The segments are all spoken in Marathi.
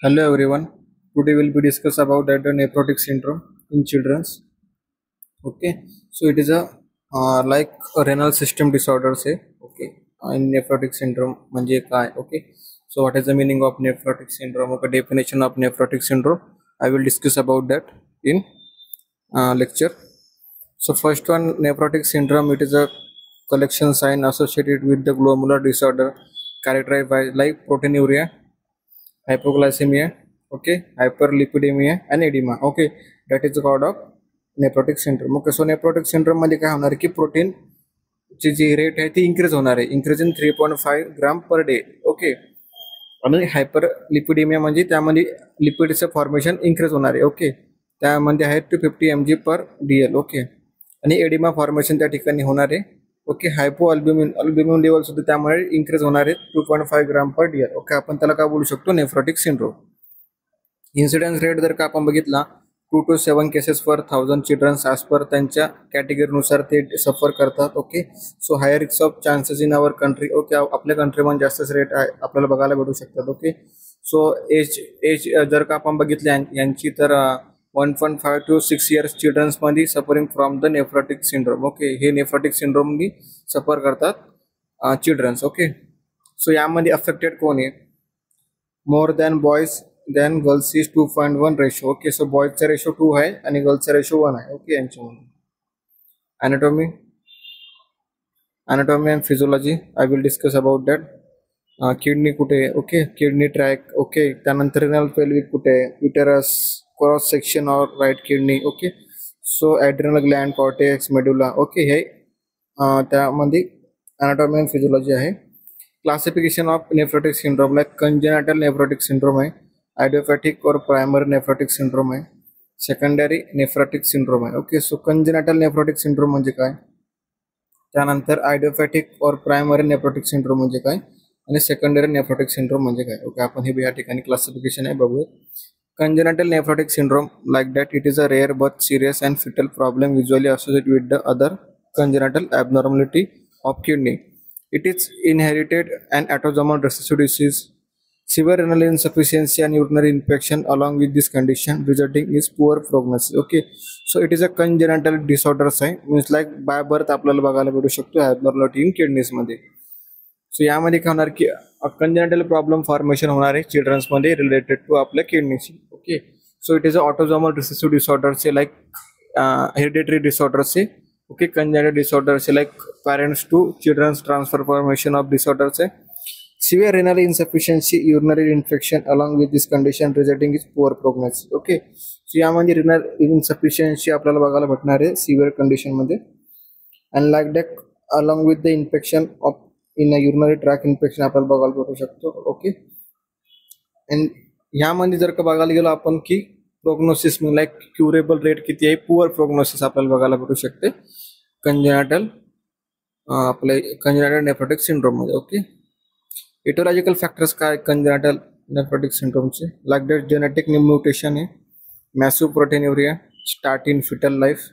Hello everyone. Today we'll be discuss about that the nephrotic syndrome in childrens. Okay, so it is a like a renal system disorder say. Okay, in nephrotic syndrome म्हणजे काय? Okay, so what is the meaning of nephrotic syndrome? Okay, definition of nephrotic syndrome. I will discuss about that in lecture. So first one, nephrotic syndrome. It is a collection sign associated with the glomerular disorder characterized by like proteinuria, hypoglycemia, okay, hyperlipidemia and edema. Okay, that is the cause of nephrotic syndrome. Okay, so nephrotic syndrome मध्ये काय होणार की प्रोटीन ची जी रेट आहे ती इन्क्रीज होणार आहे, increase in 3.5 gram per day. Okay, आणि हायपर लिपिडेमिया म्हणजे त्यामध्ये लिपिडचं फॉर्मेशन इन्क्रीज होणार आहे. ओके, त्यामध्ये आहे 250 mg पर DL. ओके, आणि एडिमा फॉर्मेशन त्या ठिकाणी होणार आहे. ओके, हायपो अल्ब्युमिन लेवल सुद्धा त्यामुळे इन्क्रीज होणार आहे 2.5 ग्राम पर DL. ओके, आपण त्याला काय बोलू शकतो? Nephrotic syndrome. इन्सिडेन्स रेट जर का आपण बघितला 2 to 7 cases per 1000 childrens as per त्यांच्या कॅटेगरीनुसार ते सफर करतात. Okay, so higher risk of chances in our country. Okay, आपल्या कंट्रीमध्ये जास्तच रेट आहे आपल्याला बघायला भेटू शकतात. ओके, सो एज जर का आपण बघितले यांची तर 1.5 to 6 years चिल्ड्रन्स मध्ये suffering from the nephrotic syndrome. Okay, हे नेफ्रोटिक सिंड्रोमनी सफर करतात चिल्ड्रन्स. ओके, सो यामध्ये अफेक्टेड कोण आहे? More than boys than girls is 2.1 ratio. Okay, so बॉयजचा रेशो 2 आहे आणि गर्ल्सचा रेशो 1 आहे. ओके, यांच्यामध्ये anatomy and physiology I will discuss about that. Kidney कुठे आहे? Okay, kidney tract. ओके, त्यानंतर रिनल पेल्विक कुठे आहे? Uterus, cross section or right kidney. Okay, so adrenal gland, cortex, medulla. Okay, हे त्यामध्ये अनाटॉमी अँड फिजिओलॉजी आहे. Classification of nephrotic syndrome like congenital nephrotic syndrome आहे, आयडियोपॅथिक और प्रायमरी नेफ्रोटिक सिंड्रोम आहे, सेकंडरी नेफ्रोटिक सिंड्रोम आहे. Okay, so congenital nephrotic syndrome म्हणजे काय, त्यानंतर आयडियोपॅथिक और प्रायमरी नेफ्रोटिक सिंड्रोम म्हणजे काय, आणि सेकंडरी नेफ्रोटिक सिंड्रोम म्हणजे काय. ओके, आपण हे या ठिकाणी क्लासिफिकेशन आहे बघूया. Congenital nephrotic syndrome, like that, it is a rare but serious and fatal problem usually associated with the other congenital abnormality of kidney. It is inherited and autosomal recessive disease. Severe renal insufficiency and urinary infection along with this condition resulting is poor prognosis. Okay, so it is a congenital disorder sign, means like by birth आपल्याला बघायला भेटू शकतो abnormality in kidneys मध्ये. सो यामध्ये काय होणार की कंजेनिटल प्रॉब्लेम फॉर्मेशन होणार आहे चिल्ड्रन्स मध्ये रिलेटेड टू आपल्या किडनीची. Okay, so it is a autosomal recessive डिसऑर्डरचे लाईक हेरिडिटरी डिसऑर्डरचे. ओके, कंजेनिटल डिसऑर्डरचे like parents to childrens transfer formation of डिसऑर्डरचे. Severe renal insufficiency, urinary infection along with this condition resulting is poor prognosis. Okay, so यामध्ये रिनल इन्सफिशियन्सी आपल्याला बघायला भेटणार आहे सिव्हिअर कंडिशनमध्ये. And like that along with the infection of in urinary tract infection आपल्याला बघायला भेटू शकतो. ओके, अँड ह्यामध्ये जर का बघायला गेलो आपण की प्रोग्नोसिस मी लाईक क्युरेबल रेट किती आहे, पुअर प्रोग्नोसिस आपल्याला बघायला भेटू शकते कंजेनाटल आपले कंजेनाटल नेफ्रोटिक सिंड्रोममध्ये. ओके, इटोलॉजिकल फॅक्टर्स काय कंजेनाटल नेफ्रोटिक सिंड्रोमचे? लाईक दॅट जेनेटिक म्युटेशन आहे, massive proteinuria, start in fetal life,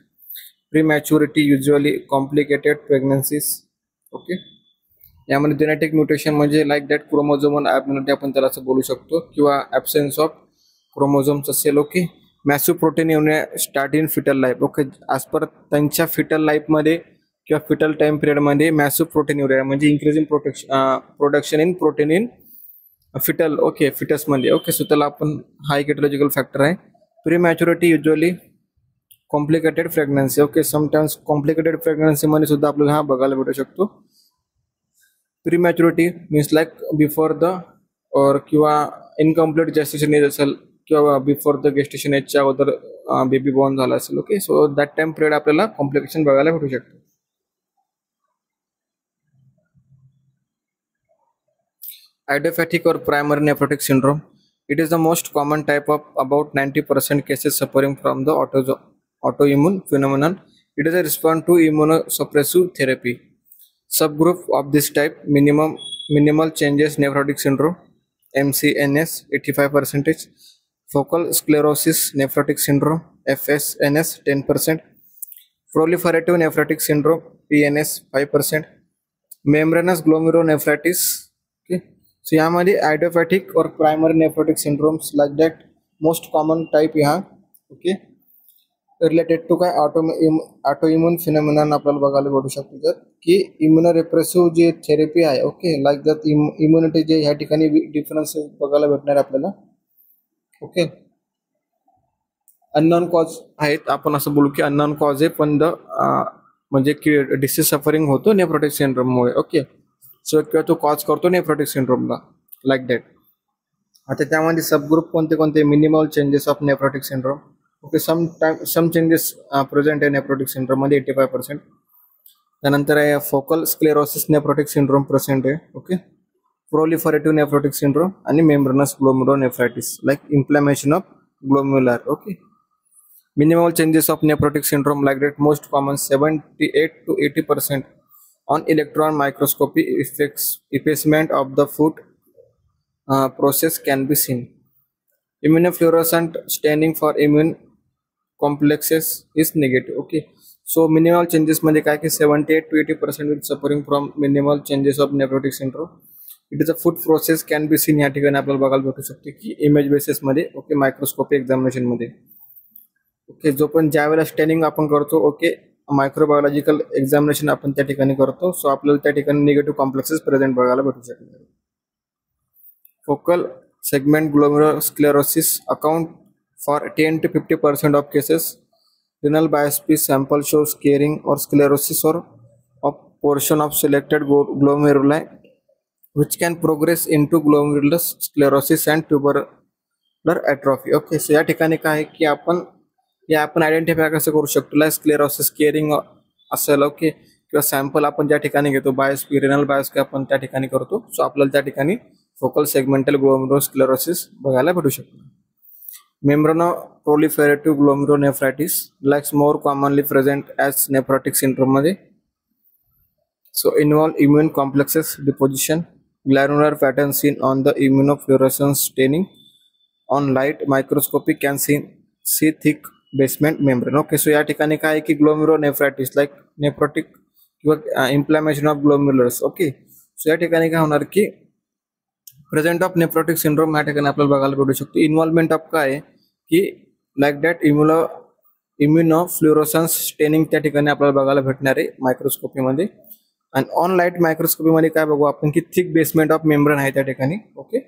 prematurity, usually complicated pregnancies. Okay, यामध्ये जेनेटिक म्युटेशन म्हणजे लाईक दॅट क्रोमोझोमल ॲबनॉर्मॅलिटी आपण त्याला असं बोलू शकतो, किंवा ॲब्सेन्स ऑफ क्रोमोझोम्स असेल. ओके, मॅसिव्ह प्रोटीन येऊन start in fetal life. Okay, as per त्यांच्या फिटल लाईफमध्ये किंवा फिटल टाईम पिरियडमध्ये मॅसिव्ह प्रोटीन युरिया म्हणजे increase in production in protein in fetal. Okay, फिटसमध्ये. ओके, सो त्याला आपण हा एक इटोलॉजिकल फॅक्टर आहे. Prematurity, usually complicated pregnancy. Okay, sometimes complicated प्रेग्नन्सीमध्ये सुद्धा आपल्याला हा बघायला भेटू शकतो. Prematurity means like before the और किंवा इनकम्प्लीट जेस्टेशन एज असेल किंवा बिफोर द गेस्टेशन एजच्या अगोदर बेबी बॉर्न झाला असेल. Okay, so that time period आपल्याला कॉम्प्लिकेशन बघायला भेटू शकतो. आयडियोपॅथिक और primary nephrotic syndrome, it is the most common type of about 90% cases suffering from the autoimmune phenomenon. It is a response to immunosuppressive therapy. Subgroup of this type, minimal changes nephrotic syndrome, MCNS 85%, focal sclerosis nephrotic syndrome, FSNS 10%, proliferative nephrotic syndrome, PNS 5%, membranous glomerulonephritis. Okay, so यामध्ये आयडियोपॅथिक और primary nephrotic syndromes like that most common type ह्या ओके रिलेटेड टू काय ऑटो इम्युन फिनॉमिनन आपल्याला बघायला भेटू शकतो तर की इम्युनो रिप्रेसिव्ह जे थेरपी आहे ओके लाईक दॅट इम्युनिटी जे ह्या ठिकाणी डिफरन्स बघायला भेटणार आपल्याला ओके अननोन कॉज आहेत आपण असं बोलू की अननोन कॉज आहे पण म्हणजे की डिसीज सफरिंग होतो नेफ्रोटिक सिंड्रोममुळे ओके सो किंवा तो कॉज करतो नेफ्रोटिक सिंड्रोमला लाईक दॅट आता त्यामध्ये सबग्रुप कोणते कोणते minimal changes of nephrotic syndrome okay some changes present आहे नेफ्रोटिक सिंड्रोम मध्ये 85%. त्यानंतर आहे focal sclerosis nephrotic syndrome present आहे ओके प्रोलिफरेटिव्ह नेफ्रोटिक सिंड्रोम आणि membranous glomerulonephritis like inflammation of glomerular okay minimal changes of nephrotic syndrome like that most common 78 to 80% on electron microscopy effacement of the food process can be seen. Immunofluorescent staining for immune complexes is negative. Okay, so minimal changes मध्ये काय की 78 to 80% will suffering from minimal changes of nephrotic syndrome. It is a food process can be seen या ठिकाणी आपल्याला बघायला भेटू शकते की इमेज बेसिस मध्ये ओके मायक्रोस्कोपी एक्झामिनेशन मध्ये ओके जो पण ज्या वेळेला स्टॅनिंग आपण करतो ओके मायक्रोबायोलॉजिकल एक्झामिनेशन आपण त्या ठिकाणी करतो सो आपल्याला त्या ठिकाणी निगेटिव्ह कॉम्प्लेक्सेस प्रेझेंट बघायला भेटू शकतात focal segment glomerulosclerosis account for 10 to 50% of cases renal biopsy sample shows scarring or sclerosis or a portion of selected glomeruli which can progress into glomerular sclerosis and tubular atrophy okay so या ठिकाणी काय की आपण आयडेंटिफाय कसं करू शकतो लाईक स्क्लेरोसिस केअरिंग असेल ओके किंवा सॅम्पल आपण ज्या ठिकाणी घेतो बायोस्पी रिनल बायोस्पी आपण त्या ठिकाणी करतो सो आपल्याला त्या ठिकाणी फोकल सेगमेंटल ग्लोमेरुलोस्क्लेरोसिस बघायला भेटू शकतो membranoproliferative glomerulonephritis likes more commonly present as nephrotic syndrome मध्ये so involve immune complexes deposition granular pattern seen on the immunofluorescence staining on light microscopy can see thick basement membrane okay so या ठिकाणी काय आहे की ग्लोमेरुलोनेफ्रायटिस लाईक नेफ्रोटिक किंवा inflammation of glomerulars okay so या ठिकाणी काय होणार की प्रेझेंट ऑफ नेफ्रोटिक सिंड्रोम या ठिकाणी आपल्याला बघायला भेटू शकतो इन्व्हॉल्वमेंट ऑफ काय आहे की लाईक दॅट इम्युनोफ्लोरेसन्स स्टेनिंग त्या ठिकाणी आपल्याला बघायला भेटणार आहे मायक्रोस्कोपीमध्ये आणि ऑन लाईट मायक्रोस्कोपीमध्ये काय बघू आपण की थिक बेसमेंट ऑफ मेम्ब्रेन आहे त्या ठिकाणी ओके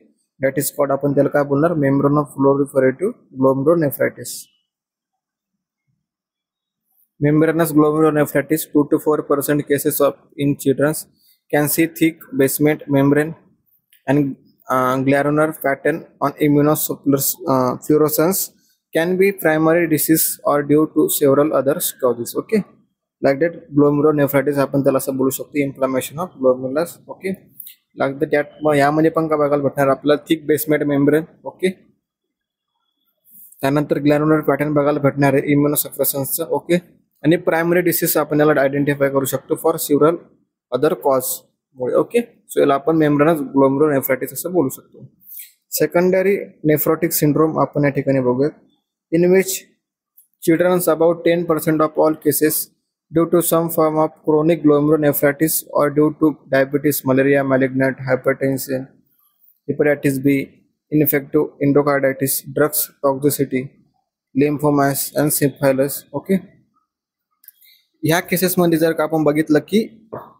दॅट इज कॉल्ड आपण त्याला काय बोलणार मेम्ब्रेनो प्रोलिफरेटिव्ह ग्लोमेरुलोनेफ्रायटिस membranous glomerulonephritis 2 to 4% cases of in children can see thick basement membrane and glandular pattern on immunofluorescence can be primary disease or due to several other causes okay like that glomerulonephritis आपण त्याला असं बोलू शकतो inflammation of glomerulus okay like that यामध्ये पण काय बघायला भेटणार आपल्याला थिक बेसमेंट मेम्ब्रेन ओके त्यानंतर ग्लॅन्युलर पॅटर्न बघायला भेटणार आहे इम्युनोसप्रेशन्सचं ओके आणि प्रायमरी डिसीज आपण याला आयडेंटिफाय करू शकतो फॉर सिव्हरल अदर कॉज मुळे ओके सो याला आपण मेम्ब्रेनस ग्लोमेरुलोनेफ्रायटिस असं बोलू शकतो सेकंडरी नेफ्रोटिक सिंड्रोम आपण या ठिकाणी बघूयात in which childrens about 10% of all cases due to some form of chronic glomerulonephritis और due to diabetes malaria malignant hypertension hepatitis B infective endocarditis drugs toxicity lymphomas and syphilis okay ह्या केसेसमध्ये जर का आपण बघितलं की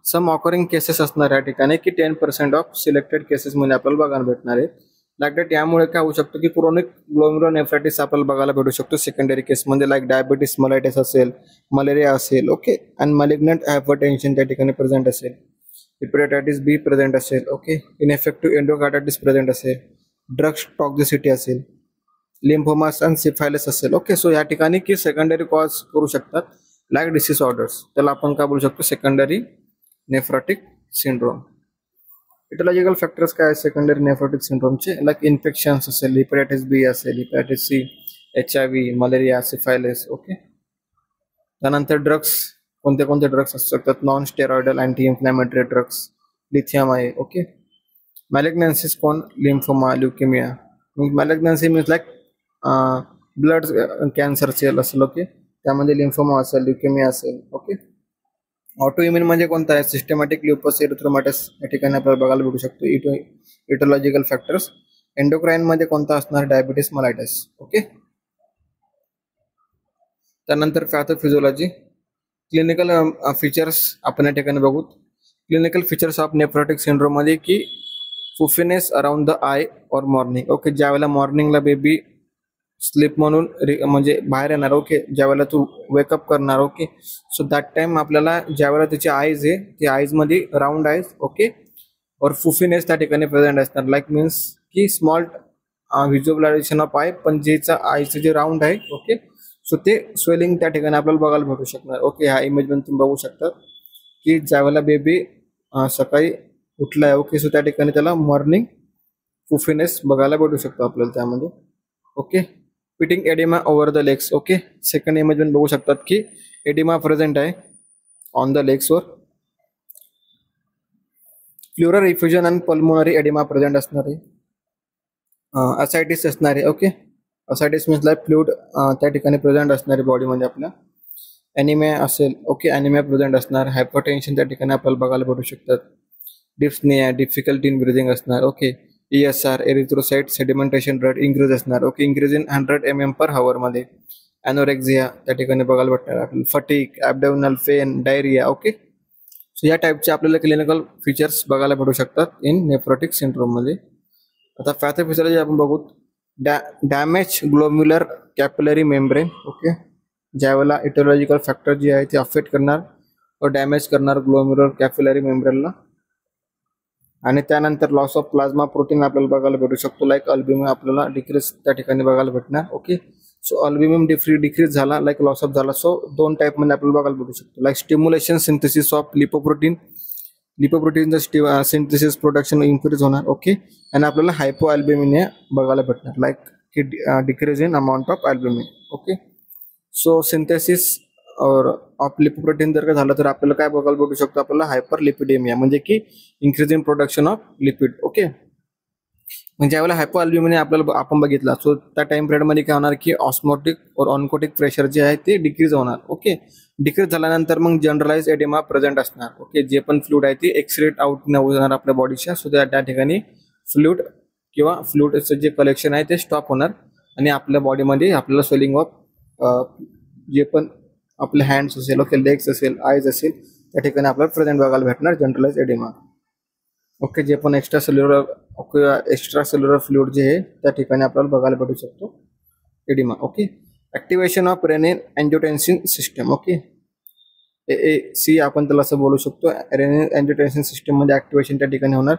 सम ऑकरिंग केसेस असणार या ठिकाणी की 10% ऑफ सिलेक्टेड केसेसमध्ये आपल्याला बघायला भेटणार आहे लाईक दॅट यामुळे काय होऊ शकतं की क्रोनिक ग्लोमेरुलोनेफ्रायटिस आपल्याला बघायला भेटू शकतो सेकंडरी केसमध्ये लाईक डायबिटीस मलायटिस असेल मलेरिया असेल ओके आणि मॅलिग्नंट हायपरटेन्शन त्या ठिकाणी प्रेझेंट असेल हेपेटाइटिस बी प्रेझेंट असेल ओके इनएफेक्टिव्ह एंडोकार्डायटिस प्रेझेंट असेल ड्रग्स टॉक्सिसिटी असेल लिम्फोमास अँड सिफायलिस असेल ओके सो या ठिकाणी की सेकंडरी कॉज करू शकतात लाईक डिसीज ऑर्डर्स त्याला आपण काय बोलू शकतो secondary nephrotic syndrome etiological factors काय आहेत सेकंडरी नेफ्रोटिक सिंड्रोमचे लाईक इन्फेक्शन्स असेल हेपेटाइटिस बी असेल hepatitis C HIV malaria syphilis okay त्यानंतर ड्रग्स कोणते कोणते ड्रग्स असू शकतात non steroidal anti inflammatory drugs lithium आहे ओके मॅलिग्नन्सीज कोण lymphoma leukaemia malignancy means like blood cancer cell असेल ओके त्यामध्ये लिम्फोमा असेल ल्युकेमिया असेल ओके ऑटो इम्युन म्हणजे कोणता आहे, सिस्टमॅटिक ल्युपस एरिथ्रोमाटस या ठिकाणी आपल्याला बघायला भेटू शकतो. Aetiological factors. एंडोक्राईन मध्ये कोणता असणार, डायबिटीस मेलाइटस. ओके. त्यानंतर पॅथोफिजिओलॉजी. क्लिनिकल फीचर्स आपण या ठिकाणी बघू. Clinical features of nephrotic syndrome मध्ये की फुफिनेस अराउंड द आय और मॉर्निंग. ओके. ज्यावेळेला मॉर्निंगला बेबी स्लीप म्हणून म्हणजे बाहेर येणार. ओके. ज्यावेळेला तू वेकअप करणार. ओके. सो दॅट टाइम आपल्याला ज्यावेळेला त्याची आईज आहे ती आईज मध्ये राऊंड आईज. ओके. और फुफिनेस त्या ठिकाणी प्रेझेंट असणार. लाईक मीन्स की स्मॉल व्हिज्युअलायझेशन ऑफ आय, पण जेचं आयचं जे राऊंड आहे. ओके. सो ते स्वेलिंग त्या ठिकाणी आपल्याला बघायला भेटू शकणार. ओके. ह्या इमेज मध्ये तुम्ही बघू शकता की ज्यावेळेला बेबी सकाळी उठलाय. ओके. सो त्या ठिकाणी त्याला मॉर्निंग फुफिनेस बघायला भेटू शकतो आपल्याला त्यामध्ये. Okay. Pitting oedema over the legs. Okay. Second image मध्ये बघू शकतात की एडिमा प्रेझेंट आहे ऑन द लेग्सवर. प्लुरल इफ्युजन आणि पल्मोनरी एडिमा प्रेझेंट असणार आहे. असायटिस असणार आहे. ओके. असायटिस मीन्स लाईक फ्लुइड त्या ठिकाणी प्रेझेंट असणार आहे बॉडीमध्ये आपल्या. ॲनिमिया असेल. ओके. ॲनिमिया प्रेझेंट असणार. हायपरटेन्शन त्या ठिकाणी आपल्याला बघायला भेटू शकतात. डिस्निया, डिफिकल्टी इन ब्रिदिंग असणार. Okay. ESR, erythrocyte sedimentation rate increase असणार. ओके. इंक्रीज इन 100 mm/h मध्ये. ॲनोरेक्झिया त्या ठिकाणी बघायला भेटणार आपल्याला. Fatigue, abdominal pain, diarrhoea. Okay. So या टाईपचे आपल्याला क्लिनिकल फीचर्स बघायला भेटू शकतात इन नेफ्रोटिक सिंड्रोम मध्ये. आता पॅथोफिजिओलॉजी आपण बघू. Damage glomerular capillary membrane. Okay. ज्यावेळेला इटोलॉजिकल फॅक्टर जे आहे ते अफेक्ट करणार व डॅमेज करणार ग्लोम्युलर कॅपिलरी मेम्ब्रेनला. आणि त्यानंतर लॉस ऑफ प्लाझ्मा प्रोटीन आपल्याला बघायला भेटू शकतो. लाईक अल्ब्युमिन आपल्याला डिक्रीज त्या ठिकाणी बघायला भेटणार. ओके. सो अल्ब्युमिन डिक्रीज झाला, लाईक लॉस ऑफ झाला. सो दोन टाईप मध्ये आपल्याला बघायला भेटू शकतो. लाईक स्टिम्युलेशन सिंथेसिस ऑफ लिपोप्रोटीनचं सिंथेसिस प्रोडक्शन इन्क्रीज होणार. ओके. आणि आपल्याला हायपो अल्ब्युमिनिया बघायला भेटणार. लाईक की decrease in amount of albumin. Okay. So synthesis of lipoprotein जर का झालं तर आपल्याला काय बघायला भेटू शकतो, आपल्याला हायपर लिपिडेमिया म्हणजे की increase in production of lipid. Okay. म्हणजे ज्यावेळेला हायपो अल्ब्युमिनिया आपल्याला आपण बघितला, सो त्या टाइम पिरियडमध्ये काय होणार की ऑस्मोटिक और ऑन्कोटिक प्रेशर जे आहे ते डिक्रीज होणार. ओके. डिक्रीज झाल्यानंतर मग जनरलाइज एडिमा प्रेझेंट असणार. ओके. जे पण फ्लुइड आहे ते एक्सरेट आउट न होणार आपल्या बॉडीच्या. सो त्या ठिकाणी फ्लुइड किंवा फ्लुइडचं जे कलेक्शन आहे ते स्टॉप होणार आणि आपल्या बॉडीमध्ये आपल्याला स्वेलिंग ऑफ जे पण आपले हँड्स असेल, ओके, लेग्स असेल, आयज असेल, त्या ठिकाणी आपल्याला प्रेझेंट बघायला भेटणार जनरलाइज एडिमा. ओके. जे पण एक्स्ट्रा सेल्युलर फ्लुइड जे आहे त्या ठिकाणी आपल्याला बघायला भेटू शकतो oedema. Okay. Activation of renin angiotensin system. Okay. AAC आपण त्याला असं बोलू शकतो. रेनिन अँजिओटेन्सिन सिस्टम मध्ये ऍक्टिव्हेशन त्या ठिकाणी होणार.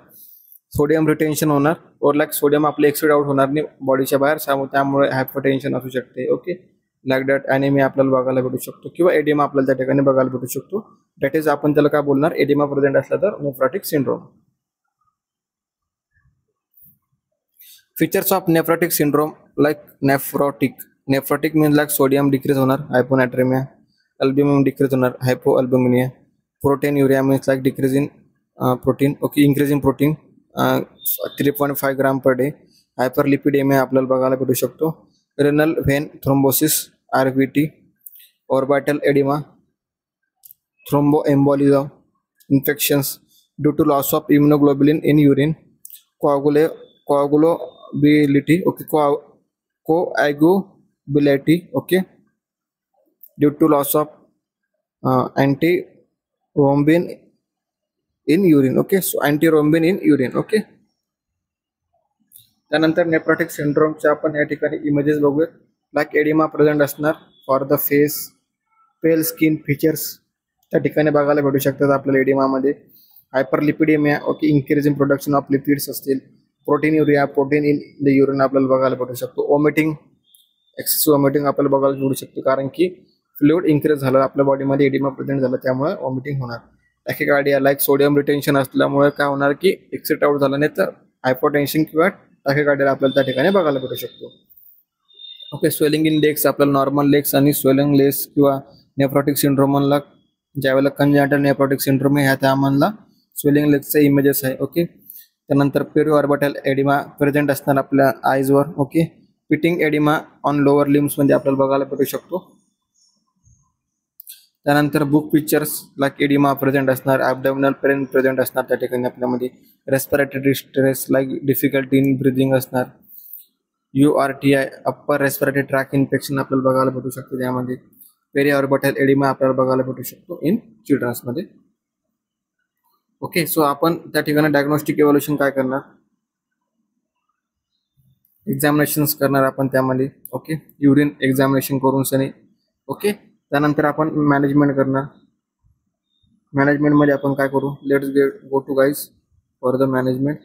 सोडियम रिटेन्शन होणार. और लाईक सोडियम आपले एक्सपेड आउट होणार नाही बॉडीच्या बाहेर, त्यामुळे हायपरटेन्शन असू शकते. ओके. लाईक दॅट ॲनिमिया आपल्याला बघायला भेटू शकतो किंवा एडिमा आपल्याला त्या ठिकाणी बघायला भेटू शकतो. दॅट इज आपण त्याला काय बोलणार, एडिमा प्रेझेंट असला तर nephrotic syndrome. Features of nephrotic syndrome like nephrotic means like sodium decrease होणार, हायपोनॅट्रेमिया. अल्ब्युमिन डिक्रीज होणार, hypoalbuminemia. Proteinuria means like decrease in protein. Okay. Increase in protein 3.5 gram per day. Hyperlipidemia आपल्याला बघायला भेटू शकतो. Renal vein thrombosis RVT. Orbital edema. Thromboembolism. Infections due to loss of immunoglobulin in urine. Coagulability. Okay. Coagulability. Okay. Due to loss of antithrombin in urine. Okay. So antithrombin in urine. Okay. त्यानंतर नेफ्रोटिक सिंड्रोमच्या आपण या ठिकाणी इमेजेस बघूयात. लाईक एडिमा प्रेझेंट असणार for the face, pale skin features त्या ठिकाणी बघायला भेटू शकतात आपल्याला एडिमामध्ये. Hyperlipidemia. Okay. Increase in production of lipids असतील. Proteinuria, protein in the urine आपल्याला बघायला भेटू शकतो. वॉमिटिंग, एक्सेसिव्ह वॉमिटिंग आपल्याला बघायला भेटू शकतो कारण की फ्लुइड इन्क्रीज झालं आपल्या बॉडीमध्ये, एडिमा प्रेझेंट झालं, त्यामुळे वॉमिटिंग होणार. टॅकिकार्डिया लाईक सोडियम रिटेन्शन असल्यामुळे काय होणार की एक्सेट आउट झालं नाही तर हायपोटेन्शन किंवा टॅकिकार्डिया आपल्याला त्या ठिकाणी बघायला भेटू शकतो. ओके. स्वेलिंग इन लेग्स आपल्याला नॉर्मल लेग्स आणि स्वेलिंग लेग्स किंवा नेफ्रोटिक सिंड्रोमला ज्यावेळेला कंजेनिटल नेफ्रोटिक सिंड्रोम आहे त्यामधला स्वेलिंग लेग्सचे इमेजेस आहे. ओके. त्यानंतर पेरिओ ऑर्बिटल एडिमा प्रेझेंट असणार आपल्या आईजवर. Okay. Pitting edema on lower limbs मध्ये आपल्याला बघायला भेटू शकतो. त्यानंतर book pictures like edema present असणार, ॲबडॉमिनल पेन प्रेझेंट असणार त्या ठिकाणी आपल्यामध्ये, respiratory stress like difficulty in breathing असणार, URTI upper respiratory track infection आपल्याला बघायला भेटू शकतो त्यामध्ये, पेरी ऑर्बिटल एडिमा आपल्याला बघायला भेटू शकतो इन चिल्ड्रन्समध्ये. ओके, सो आपण त्या ठिकाणी डायग्नोस्टिक इव्हॅल्युएशन काय करणार, एक्झामिनेशन्स करणार आपण त्यामध्ये. ओके, युरिन एक्झामिनेशन करून सनी. ओके, त्यानंतर आपण मॅनेजमेंट करणार. मॅनेजमेंटमध्ये आपण काय करू, let's go to guys for the management.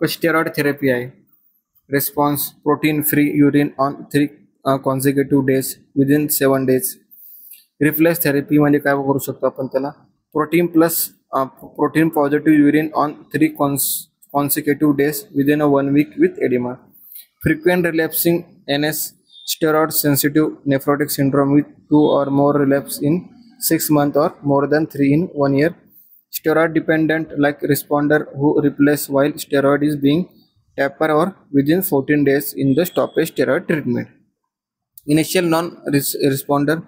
Steroid therapy आहे. Response protein free urine on 3 consecutive days within 7 days. Reflex therapy म्हणजे काय करू शकतो आपण त्याला, protein positive urine on 3 consecutive days within 1 week with edema. Frequent relapsing NS, steroid sensitive nephrotic syndrome with 2 or more relapse in 6 months or more than 3 in 1 year. Steroid dependent like responder who replace while steroid is being taper or within 14 days in the stoppage steroid treatment. Initial non-responder,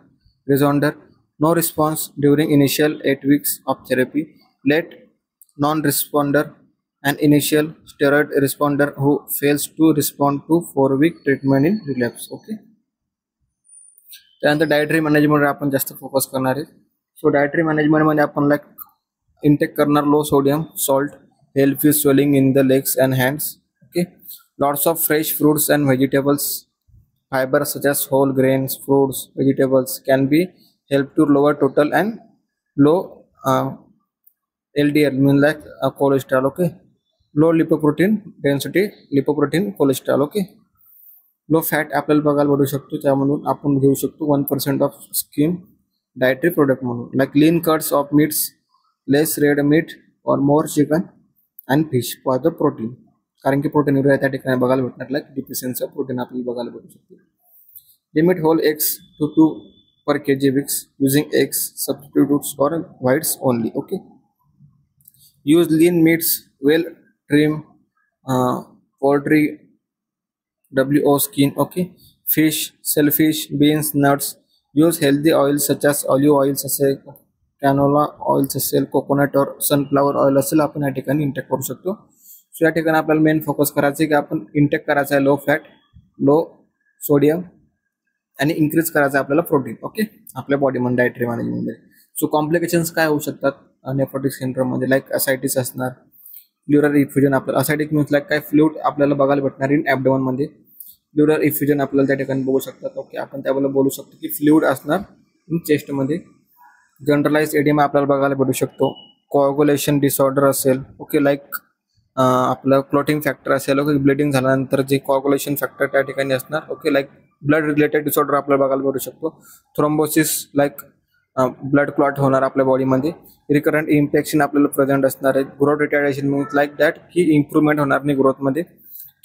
no response during initial 8 weeks of therapy. Late non-responder, an initial steroid responder who fails to respond to 4-week treatment in relapse. Okay. त्यानंतर डायटरी मॅनेजमेंटवर आपण जास्त फोकस करणार आहे. सो डायटरी मॅनेजमेंटमध्ये आपण लाईक इंटेक करणार low sodium salt, help with swelling in the legs and hands. Okay, lots of fresh fruits and vegetables. Fiber such as whole grains, fruits, vegetables can be help to lower total and low LDL, mean like cholesterol. Okay, low lipoprotein density, lipoprotein cholesterol. Okay, low fat आपल्याला बघायला भेटू शकतो, त्यामधून आपण घेऊ शकतो 1% ऑफ स्किम डायटरी प्रोडक्ट म्हणून, like lean cuts of meats, less red meat और more chicken and fish for the protein. कारण की प्रोटीन युरिया त्या ठिकाणी बघायला भेटणार, लाईक डिफिशियन्सी ऑफ प्रोटीन आपल्याला बघायला भेटू शकते. Limit whole eggs to 2 per kg weeks using eggs substitutes or whites only. Okay, use lean meats, well trim, poultry, WO skin. Okay, fish, shellfish, beans, nuts. Use healthy oils such as olive oils असेल, canola oils असेल, कोकोनट और सनफ्लावर ऑइल असेल आपण या ठिकाणी इंटेक करू शकतो. सो या ठिकाणी आपल्याला मेन फोकस करायचं आहे की आपण इंटेक करायचं आहे लो फॅट, लो सोडियम आणि इन्क्रीज करायचं आहे आपल्याला प्रोटीन. ओके, आपल्या बॉडीमध्ये डायटरी मॅनेजमेंटमध्ये. सो कॉम्प्लिकेशन्स काय होऊ शकतात नेफ्रोटिक सिंड्रोममध्ये, लाईक असायटिस असणार, प्लुरल इफ्युजन. आपल्याला असायटिक मीन्स लाईक काय फ्लूइड आपल्याला बघायला भेटणार इन ॲबडोमनमध्ये. प्लुरल इफ्युजन आपल्याला त्या ठिकाणी बघू शकतात. ओके, आपण त्याबद्दल बोलू शकतो की फ्लूइड असणार इन चेस्टमध्ये. जनरलाइज एडिमा आपल्याला बघायला भेटू शकतो. कोऑग्युलेशन डिसऑर्डर असेल, ओके, लाईक आपलं क्लॉटिंग फॅक्टर असेल, ओके, ब्लिडिंग झाल्यानंतर जे कोऑग्युलेशन फॅक्टर त्या ठिकाणी असणार. Okay, like blood related disorder आपल्याला बघायला भेटू शकतो. थ्रोम्बोसिस लाईक ब्लड क्लॉट होणार आपल्या बॉडीमध्ये. रिकरंट इन्फेक्शन आपल्याला प्रेझेंट असणार आहे. Growth retardation means like that की इम्प्रूव्हमेंट होणार नाही ग्रोथमध्ये.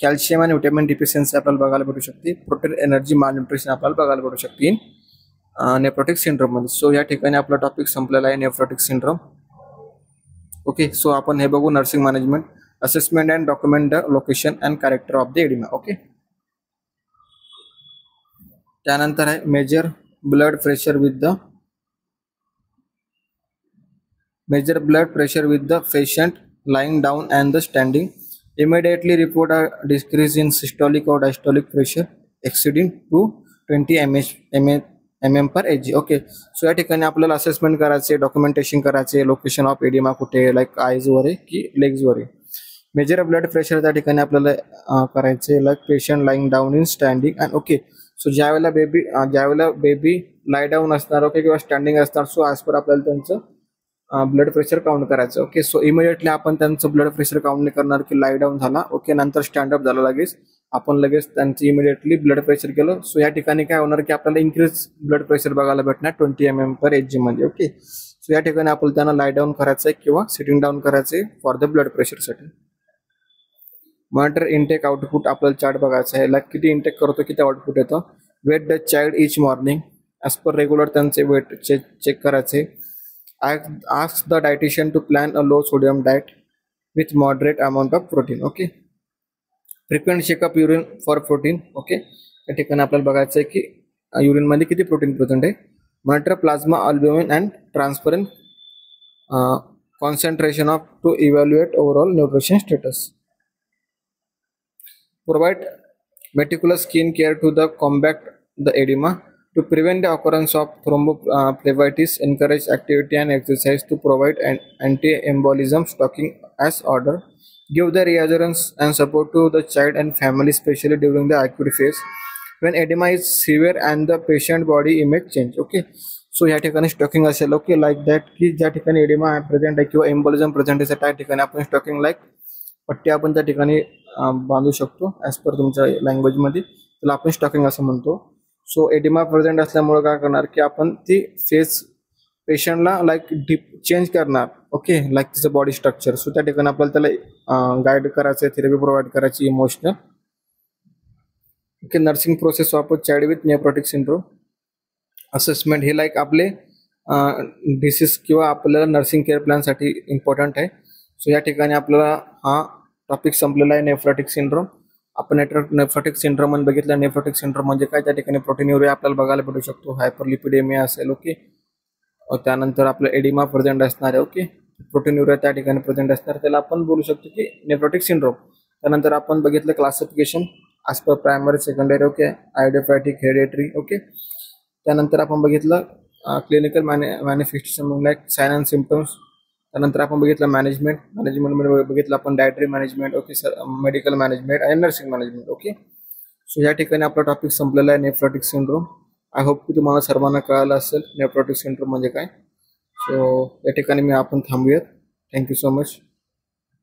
कॅल्शियम आणि व्हिटॅमिन डिफिशियन्सी आपल्याला बघायला भेटू शकते. प्रोटीन एनर्जी मालन्यूट्रिशन आपल्याला बघायला भेटू शकते इन नेफ्रोटिक सिंड्रोममध्ये. सो या ठिकाणी आपला टॉपिक संपलेला आहे नेफ्रोटिक सिंड्रोम. ओके, सो आपण हे बघू nursing management, assessment and document the location and character of the edema. Okay, त्यानंतर आहे measure blood pressure with the patient lying down and the standing. Immediately report a decrease in systolic or diastolic pressure exceeding to 20 mm per Hg. Okay, so या ठिकाणी आपल्याला असेसमेंट करायचे, डॉक्युमेंटेशन करायचे, लोकेशन ऑफ एडिमा कुठे, लाईक आईज वर आहे की लेग्स वर आहे. मेजर ब्लड प्रेशर त्या ठिकाणी आपल्याला करायचे, like patient lying down in standing and. Okay, so ज्यावेळेला बेबी लाय डाऊन असणार, ओके, किंवा स्टँडिंग असणार, सो आज पर आपल्याला त्यांचं ब्लड प्रेशर काउंट करायचं. ओके, सो इमिडिएटली आपण त्यांचं ब्लड प्रेशर काउंट नाही करणार की लाय डाऊन झाला, ओके, नंतर स्टँडअप झाला लगेच आपण लगेच त्यांचं इमिडिएटली ब्लड प्रेशर केलं. सो या ठिकाणी काय होणार की आपल्याला इन्क्रीज ब्लड प्रेशर बघायला भेटणार 20 mm per Hg मध्ये. ओके, सो या ठिकाणी आपण त्यांना लाय डाऊन करायचं आहे किंवा सिटिंग डाऊन करायचं आहे फॉर द ब्लड प्रेशरसाठी. मॉनिटर इनटेक आउटपुट आपल्याला चार्ट बघायचं आहे, लाईक किती इनटेक करतो, किती आउटपुट येतं. Weight the child each morning as per regular त्यांचे वेट चेक करायचे. Ask the dietitian to plan a low sodium diet with moderate amount of protein. Okay, frequent checkup urine for protein. Okay, या ठिकाणी आपल्याला बघायचं आहे की युरिनमध्ये किती प्रोटीन प्रेझेंट आहे. monitor plasma albumin and transferrin concentration of to evaluate overall nutrition status, provide meticulous skin care to the combat the edema, to prevent the occurrence of thrombophlebitis, encourage activity and exercise to provide an anti-embolism stocking as order, give the reassurance and support to the child and family, especially during the acute phase when edema is severe and the patient body image change. Okay, so या ठिकाणी स्टॉकिंग असेल. ओके, लाईक दॅट की ज्या ठिकाणी एडिमा प्रेझेंट आहे किंवा एम्बोलिझम प्रेझेंट आहे त्या ठिकाणी आपण स्टॉकिंग लाईक पट्टी आपण त्या ठिकाणी बांधू शकतो ॲज पर तुमच्या लँग्वेजमध्ये, त्याला आपण स्टॉकिंग असं म्हणतो. सो एडिमा प्रेझेंट असल्यामुळे काय करणार की आपण ती फेस पेशंटला लाईक डीप चेंज करणार. ओके, लाईक तिचं बॉडी स्ट्रक्चर. सो त्या ठिकाणी आपल्याला त्याला गाईड करायचं, थेरपी प्रोव्हाइड करायची, emotional. Okay, nursing process of child with nephrotic syndrome assessment हे लाईक आपले डिसीज किंवा आपल्याला नर्सिंग केअर प्लॅनसाठी इम्पॉर्टंट आहे. सो या ठिकाणी आपल्याला हा टॉपिक संपलेला आहे, नेफ्रोटिक सिंड्रोम. आपण नेफ्रोटिक सिंड्रोम मध्ये बघितलं. नेफ्रोटिक सिंड्रोम म्हणजे काय, त्या ठिकाणी प्रोटीन्युरिया आपल्याला बघायला भेटू शकतो, हायपरलिपिडेमिया असेल. ओके, त्यानंतर आपलं एडिमा प्रेझेंट असणार आहे. ओके, प्रोटीन्युरिया त्या ठिकाणी प्रेझेंट असणार, त्याला आपण बोलू शकतो की नेफ्रोटिक सिंड्रोम. त्यानंतर आपण बघितलं classification as per primary, secondary. Okay, idiopathic, hereditary. Okay, त्यानंतर आपण बघितलं clinical manifestation like sign and symptoms. त्यानंतर आपण बघितलं मॅनेजमेंटमध्ये बघितलं आपण dietary management. Okay sir, medical management आणि नर्सिंग मॅनेजमेंट. ओके, सो या ठिकाणी आपला टॉपिक संपलेला आहे, नेफ्रोटिक सिंड्रोम. आय होप की तुम्हाला सर्वांना कळालं असेल नेफ्रोटिक सिंड्रोम म्हणजे काय. सो या ठिकाणी आपण थांबूयात. Thank you so much.